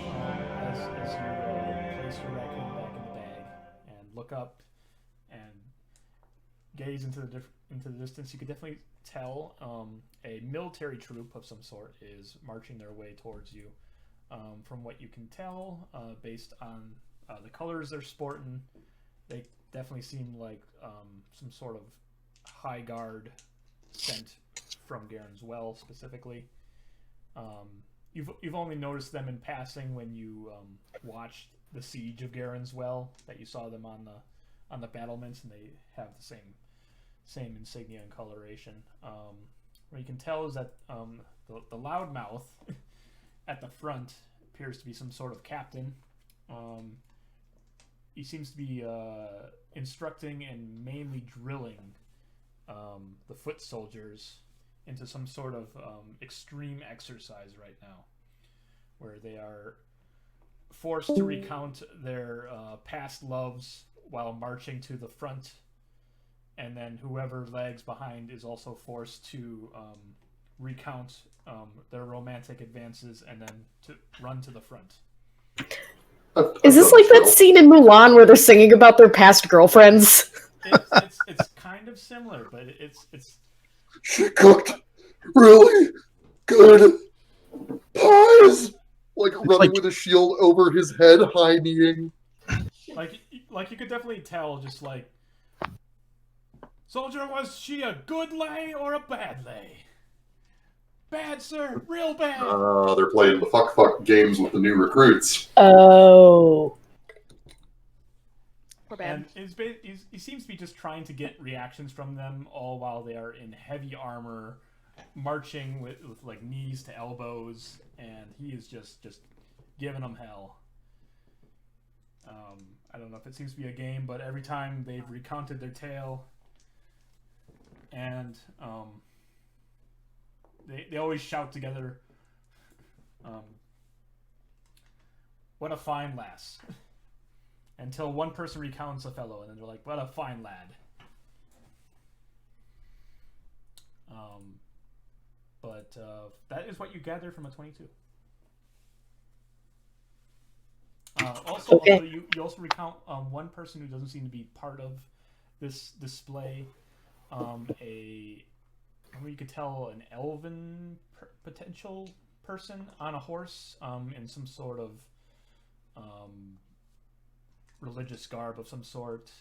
as you place your raccoon back in the bag and look up and gaze into the distance, you could definitely tell a military troop of some sort is marching their way towards you. From what you can tell, based on the colors they're sporting, they definitely seem like some sort of high guard sent from Garren's Well specifically. You've only noticed them in passing when you watched the siege of Garren's Well, that you saw them on the battlements, and they have the same insignia and coloration. What you can tell is that the loudmouth at the front appears to be some sort of captain. He seems to be instructing and mainly drilling the foot soldiers into some sort of extreme exercise right now, where they are forced to recount their past loves while marching to the front, and then whoever lags behind is also forced to recount their romantic advances and then to run to the front. Is this like that scene in Mulan where they're singing about their past girlfriends? It's kind of similar, but it's She cooked really good pies! Like running with a shield over his head, high-kneeing. Like you could definitely tell, just like, soldier, was she a good lay or a bad lay? Bad, sir, real bad. They're playing the fuck games with the new recruits. Oh. And he seems to be just trying to get reactions from them, all while they are in heavy armor, marching with like knees to elbows, and he is just giving them hell. I don't know if it seems to be a game, but every time they've recounted their tale, and they always shout together, "What a fine lass!" Until one person recounts a fellow, and then they're like, "What a fine lad." But that is what you gather from a 22. Also, you also recount one person who doesn't seem to be part of this display. You could tell an elven potential person on a horse in some sort of religious garb of some sort.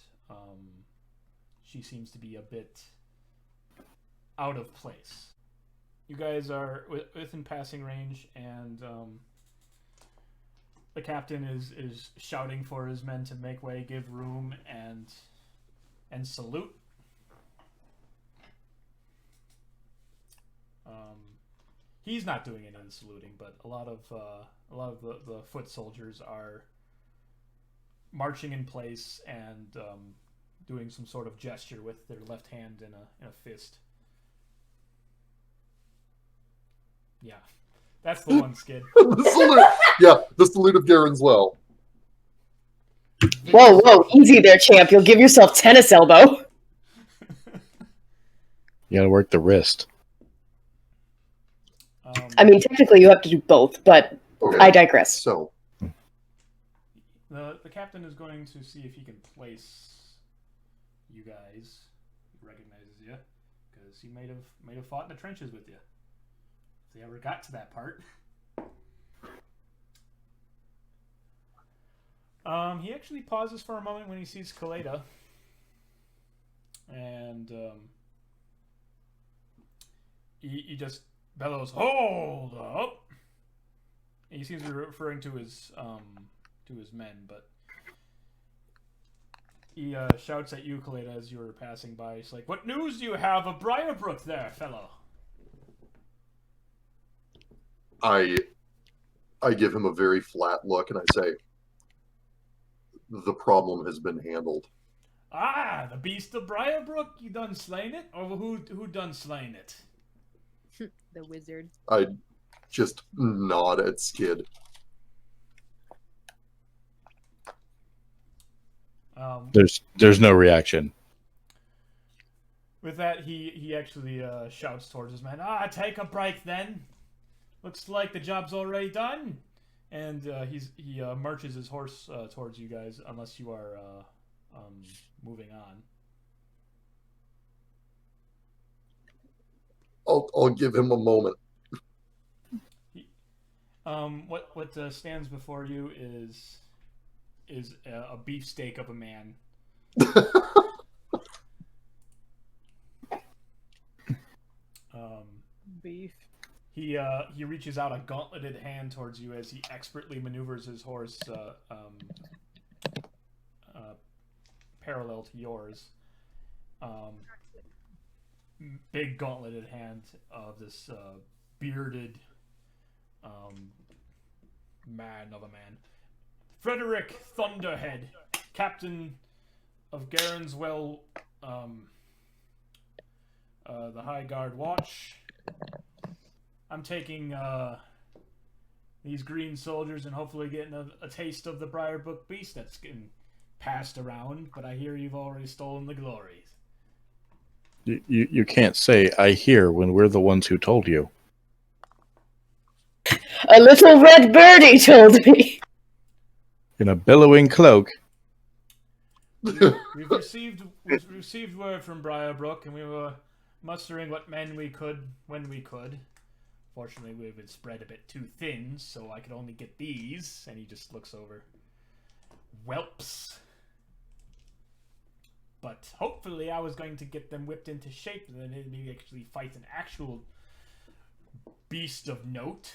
She seems to be a bit out of place. You guys are within passing range, and the captain is shouting for his men to make way, give room, and salute. He's not doing any of the saluting, but a lot of the foot soldiers are marching in place and doing some sort of gesture with their left hand in a fist. Yeah, that's the one, Skydd. The salute. Yeah, the salute of Garren's Well. Whoa, easy there, champ. You'll give yourself tennis elbow. You gotta work the wrist. I mean, technically you have to do both, but okay. I digress. So, the captain is going to see if he can place you guys. He recognizes you because he might have fought in the trenches with you. If they ever got to that part. He actually pauses for a moment when he sees Caleidah, and he just bellows, "Hold up!" And he seems to be referring to his men, but he shouts at you, Caleidah, as you were passing by. He's like, "What news do you have of Briarbrook there, fellow?" I give him a very flat look, and I say, "The problem has been handled." "Ah, the beast of Briarbrook, you done slain it? Or who done slain it?" The wizard. I just nod at Skydd. There's no reaction. With that, he actually shouts towards his men, "Ah, take a break then. Looks like the job's already done. And he marches his horse towards you guys, unless you are moving on. I'll give him a moment. What stands before you is a beefsteak of a man. Beef. He reaches out a gauntleted hand towards you as he expertly maneuvers his horse parallel to yours. Big gauntleted hand of this bearded man of a man. Frederick Thunderhead, captain of Garren's the High Guard Watch. I'm taking these green soldiers and hopefully getting a taste of the Briarbrook beast that's getting passed around, but I hear you've already stolen the glories. You can't say I hear when we're the ones who told you. A little red birdie told me. In a billowing cloak. We've received word from Briarbrook, and we were mustering what men we could when we could. Fortunately, we've been spread a bit too thin, so I could only get these. And he just looks over. Whelps. But hopefully I was going to get them whipped into shape and then maybe actually fight an actual beast of note.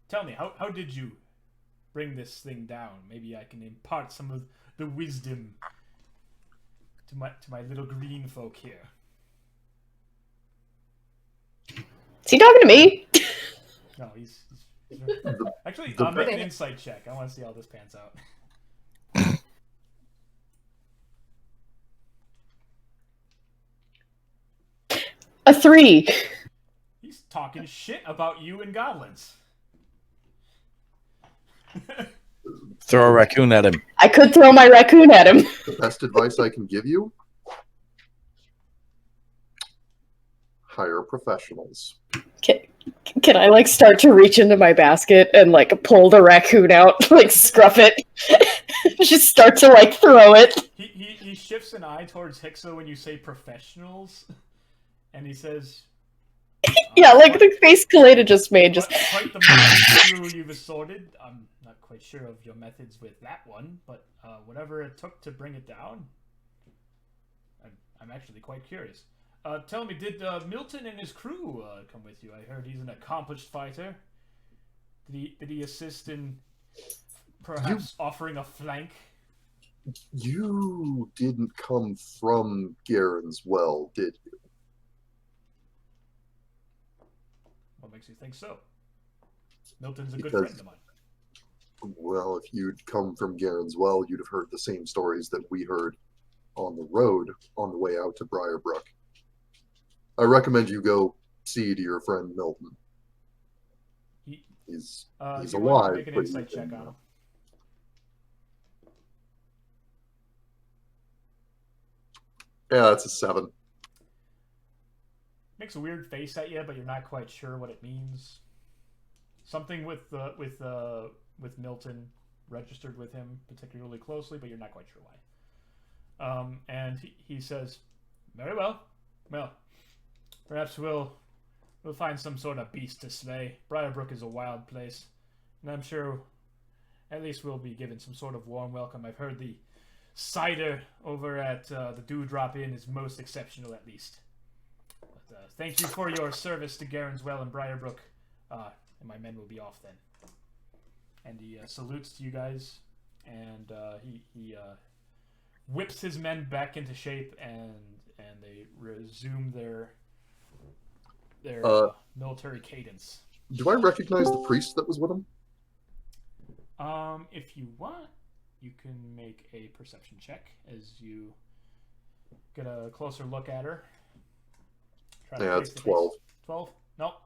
Tell me, how did you bring this thing down? Maybe I can impart some of the wisdom to my little green folk here. Is he talking to me? No, he's actually, make an insight check. I want to see how this pans out. A 3. He's talking shit about you and goblins. Throw a raccoon at him. I could throw my raccoon at him. The best advice I can give you? Hire professionals. Can I, like, start to reach into my basket and, like, pull the raccoon out, like, scruff it? Just start to, like, throw it. He shifts an eye towards Hixa when you say professionals, and he says... Yeah, like the face Caleidah just made. Just quite the monster crew you've assorted. I'm not quite sure of your methods with that one, but whatever it took to bring it down, I'm actually quite curious. Tell me, did Milton and his crew come with you? I heard he's an accomplished fighter. Did he assist in perhaps offering a flank? You didn't come from Garren's well, did you? What makes you think so? Milton's a good friend of mine. Well, if you'd come from Garren's well, you'd have heard the same stories that we heard on the road on the way out to Briarbrook. I recommend you go see to your friend Milton. He's alive. Make an insight check on him. Yeah, that's a 7. Makes a weird face at you, but you're not quite sure what it means. Something with Milton registered with him particularly closely, but you're not quite sure why. And he says, "Very well. Well, perhaps we'll find some sort of beast to slay. Briarbrook is a wild place, and I'm sure at least we'll be given some sort of warm welcome. I've heard the cider over at the Dewdrop Inn is most exceptional, at least. But, thank you for your service to Garren's Well and Briarbrook, and my men will be off then." And he salutes to you guys, and he whips his men back into shape, and they resume their military cadence. Do I recognize the priest that was with him? If you want, you can make a perception check as you get a closer look at her. Yeah, it's 12. 12? Nope.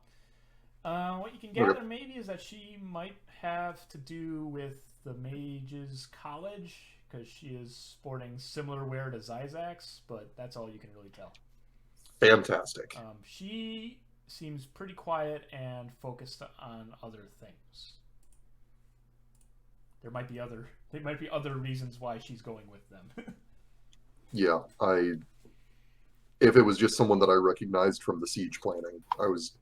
What you can gather maybe is that she might have to do with the Mage's College, because she is sporting similar wear to Zyzax, but that's all you can really tell. Fantastic. She seems pretty quiet and focused on other things. there might be other reasons why she's going with them. Yeah, if it was just someone that I recognized from the siege planning, I was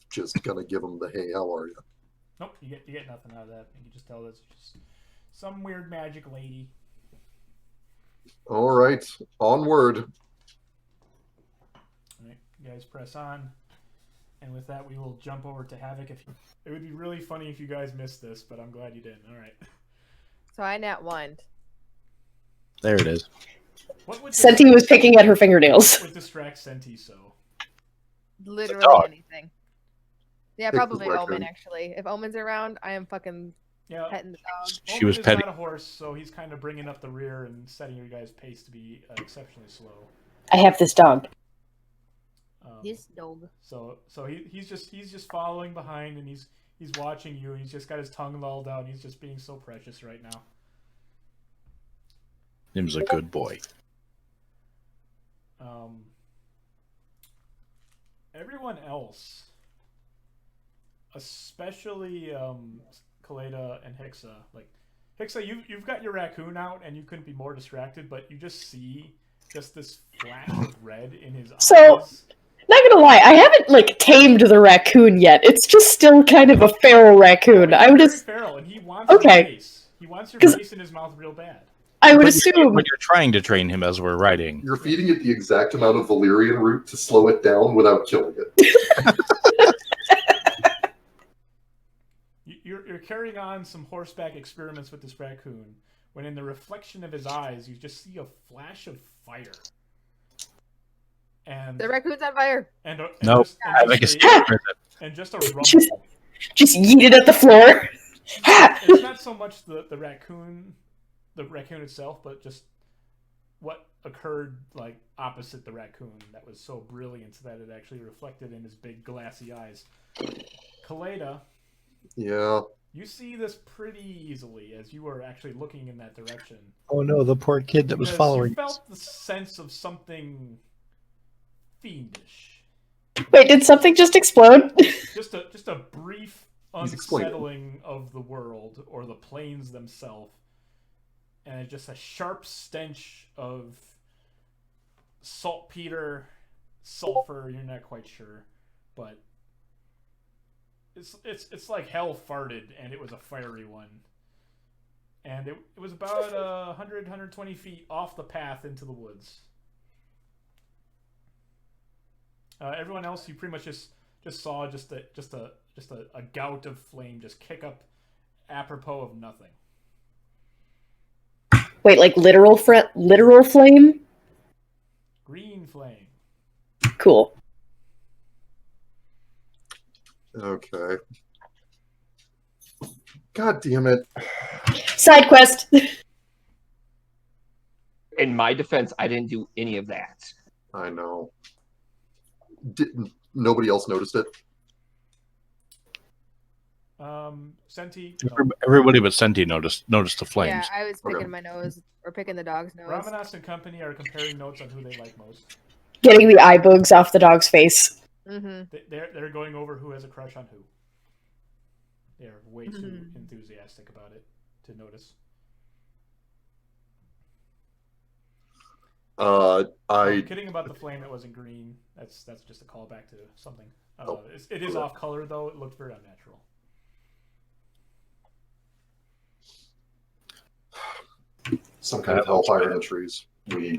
just gonna give him the "Hey, how are you?" Nope, you get nothing out of that. You can just tell that's just some weird magic lady. All right, onward. All right, you guys press on, and with that, we will jump over to Havik. It would be really funny if you guys missed this, but I'm glad you didn't. All right. So I nat one. There it is. What would Centi was picking at her fingernails. What would distract Centi so? Literally dog. anything. Yeah, Pick the probably raccoon. Omen actually. If Omen's around, I am fucking Yeah, petting the dog. She was Omen is petting. not a horse, so he's kind of bringing up the rear and setting your guys' pace to be exceptionally slow. I have this dog. This dog. So he's just following behind, and he's watching you, and he's just got his tongue lulled out, and he's just being so precious right now. Him's a good boy. Everyone else, especially Caleidah and Hixa, like Hixa, you've got your raccoon out, and you couldn't be more distracted, but you just see just this flash of red in his So- eyes. Not gonna lie, I haven't tamed the raccoon yet. It's just still kind of a feral raccoon. I would Very just, feral, and he wants Okay. your face. He wants your 'Cause- face in his mouth real bad. I would But assume. When you're trying to train him as we're riding, You're feeding it the exact amount of Valyrian root to slow it down without killing it. You're carrying on some horseback experiments with this raccoon, when in the reflection of his eyes, you just see a flash of fire. And The raccoon's on fire. nope. Havik is and just a rumble. Just yeeted at the floor. It's not so much the raccoon itself, but just what occurred opposite the raccoon that was so brilliant that it actually reflected in his big glassy eyes. Caleidah, Yeah. you see this pretty easily as you are actually looking in that direction. Oh no, the poor kid that was Because following you us. felt the sense of something fiendish. Wait, did something just explode? Just a brief He's explaining. unsettling of the world or the plains themselves, and just a sharp stench of saltpeter, sulfur. You're not quite sure, but it's like hell farted, and it was a fiery one. And it was about 120 feet off the path into the woods. Everyone else, you pretty much just saw just a gout of flame just kick up apropos of nothing. Wait, literal flame? Green flame. Cool. Okay. God damn it. Side quest. In my defense, I didn't do any of that. I know. Nobody else noticed it? Centi. Everybody but Centi noticed the flames. Yeah, I was picking Okay. my nose or picking the dog's nose. Ramanas and company are comparing notes on who they like most. Getting the eye bugs off the dog's face. Mm-hmm. They're going over who has a crush on who. They're way too enthusiastic about it to notice. Kidding about the flame that wasn't green. That's just a callback to something. It is off color though. It looked very unnatural. Some kind of hellfire in the trees. We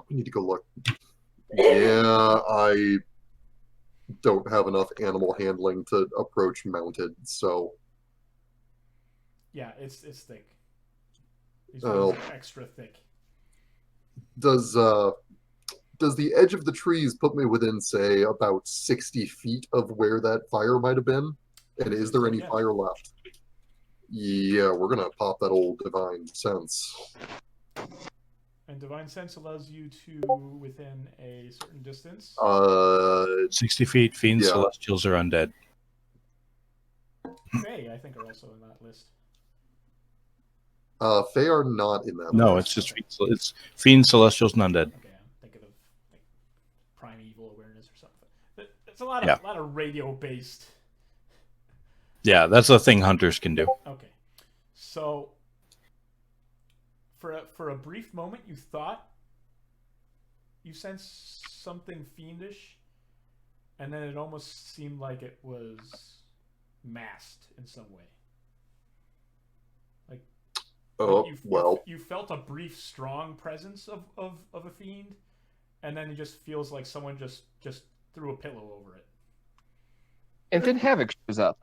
need to go look. Yeah, I don't have enough animal handling to approach mounted, so Yeah, it's thick. These Oh. ones are extra thick. does the edge of the trees put me within, say, about 60 feet of where that fire might have been? And is there any Yeah. fire left? Yeah, we're gonna pop that old divine sense. And divine sense allows you to within a certain distance. 60 feet, fiends, Yeah. celestials, are undead. Fae, I think, are also in that list. Fae are not in that. No, list. it's just it's fiends, celestials, and undead. Okay, I'm thinking of primeval awareness or something. It's a lot of Yeah. radio based. Yeah, that's the thing hunters can do. Okay, So, for a brief moment, you thought you sensed something fiendish, and then it almost seemed like it was masked in some way. Oh, You felt a brief, strong presence of a fiend, and then it just feels like someone just threw a pillow over it. And then Havik shows up.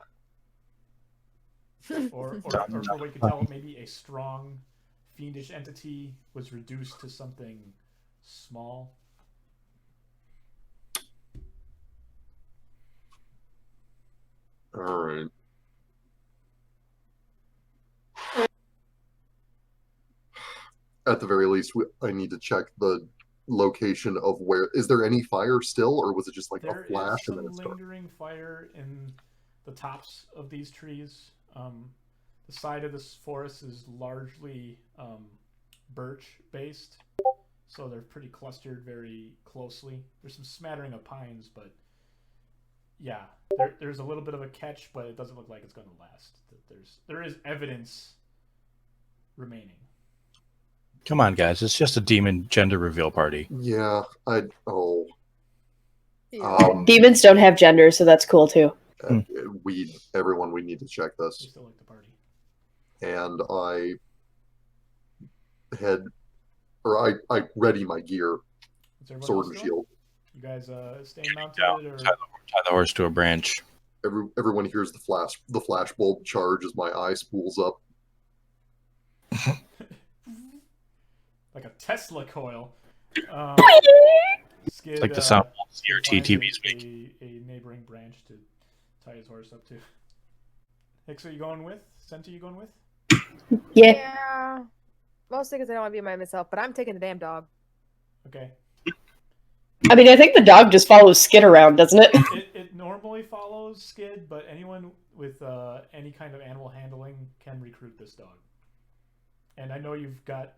Or for what you can tell, maybe a strong, fiendish entity was reduced to something small. all right. At the very least, I need to check the location of where. Is there any fire still, or was it just like There a flash is and some then it's dark? lingering fire in the tops of these trees. The side of this forest is largely birch based, so they're pretty clustered very closely. There's some smattering of pines, but yeah, there's a little bit of a catch, but it doesn't look like it's going to last. There is evidence remaining. Come on, guys. It's just a demon gender reveal party. Yeah, Demons don't have gender, so that's cool too. Everyone, we need to check They this. still like the party. And I ready my gear, What's everyone sword else and doing? shield. You guys staying mounted Down, or? tie the horse to a branch. Everyone hears the flash bulb charge as my eye spools up. Like a Tesla coil. Skydd, It's like the sound of finds CRT TVs make. a neighboring branch to tie his horse up to. Hixa, you going with? Centi, you going with? Yeah. Yeah. Mostly because I don't want to be by myself, but I'm taking the damn dog. Okay. I mean, I think the dog just follows Skydd around, doesn't it? It normally follows Skydd, but anyone with any kind of animal handling can recruit this dog. And I know you've got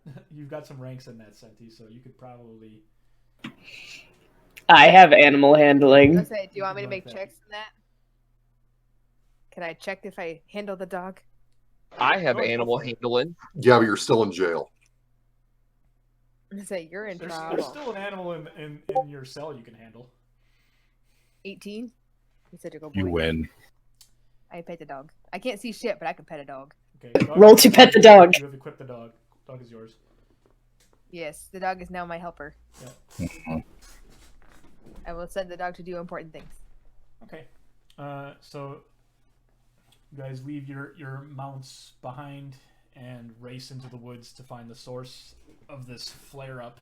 some ranks in that, Centi, so you could probably. I have animal handling. I say, do you want me to Like make that. checks on that? Can I check if I handle the dog? I have Go animal for it. handling. Yeah, but you're still in jail. I say you're in There's trouble. still an animal in your cell you can handle. 18. He's such a good boy. You win. I pet the dog. I can't see shit, but I can pet a dog. Okay. Dog, Roll to pet the dog. You have equipped the dog. Dog is yours. Yes, the dog is now my helper. Yeah. I will send the dog to do important things. Okay. So you guys leave your mounts behind and race into the woods to find the source of this flare up.